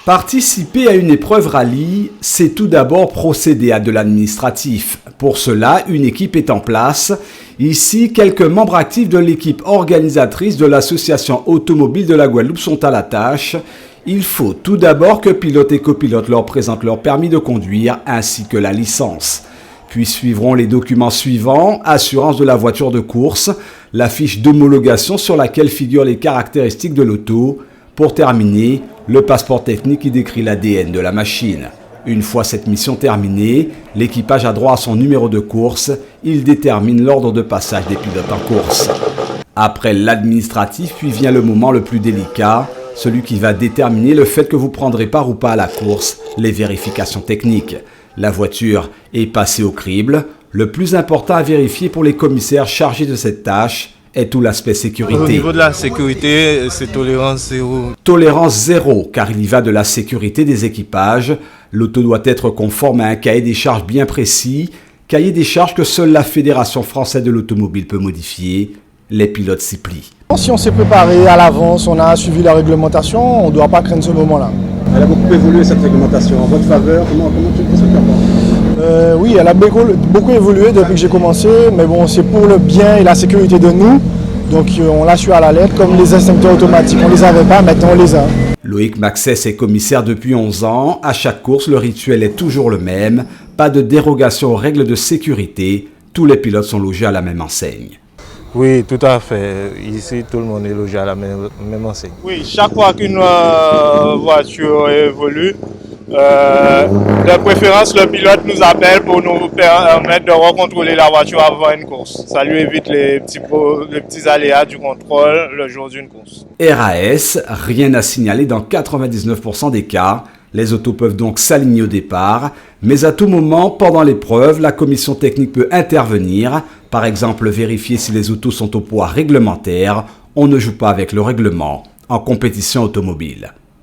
Participer à une épreuve rallye, c'est tout d'abord procéder à de l'administratif. Pour cela, une équipe est en place. Ici, quelques membres actifs de l'équipe organisatrice de l'association automobile de la Guadeloupe sont à la tâche. Il faut tout d'abord que pilote et copilote leur présentent leur permis de conduire ainsi que la licence. Puis suivront les documents suivants: assurance de la voiture de course, la fiche d'homologation sur laquelle figurent les caractéristiques de l'auto. Pour terminer, le passeport technique qui décrit l'ADN de la machine. Une fois cette mission terminée, l'équipage a droit à son numéro de course. Il détermine l'ordre de passage des pilotes en course. Après l'administratif, puis vient le moment le plus délicat, celui qui va déterminer le fait que vous prendrez part ou pas à la course, les vérifications techniques. La voiture est passée au crible. Le plus important à vérifier pour les commissaires chargés de cette tâche est tout l'aspect sécurité. Au niveau de la sécurité, c'est tolérance zéro. Tolérance zéro, car il y va de la sécurité des équipages. L'auto doit être conforme à un cahier des charges bien précis, cahier des charges que seule la Fédération française de l'automobile peut modifier. Les pilotes s'y plient. Si on s'est préparé à l'avance, on a suivi la réglementation, on ne doit pas craindre ce moment-là. Elle a beaucoup évolué cette réglementation en votre faveur. Comment tu dis ce que Oui, elle a beaucoup évolué depuis que j'ai commencé, mais bon, c'est pour le bien et la sécurité de nous. Donc on l'a su à la lettre, comme les extincteurs automatiques, on ne les avait pas, maintenant on les a. Loïc Maxès est commissaire depuis 11 ans. À chaque course, le rituel est toujours le même. Pas de dérogation aux règles de sécurité. Tous les pilotes sont logés à la même enseigne. Oui, tout à fait. Ici, tout le monde est logé à la même enseigne. Oui, chaque fois qu'une voiture évolue, de préférence, le pilote nous appelle pour nous permettre de recontrôler la voiture avant une course. Ça lui évite les petits aléas du contrôle le jour d'une course. RAS, rien à signaler dans 99% des cas. Les autos peuvent donc s'aligner au départ, mais à tout moment, pendant l'épreuve, la commission technique peut intervenir. Par exemple, vérifier si les autos sont au poids réglementaire. On ne joue pas avec le règlement en compétition automobile.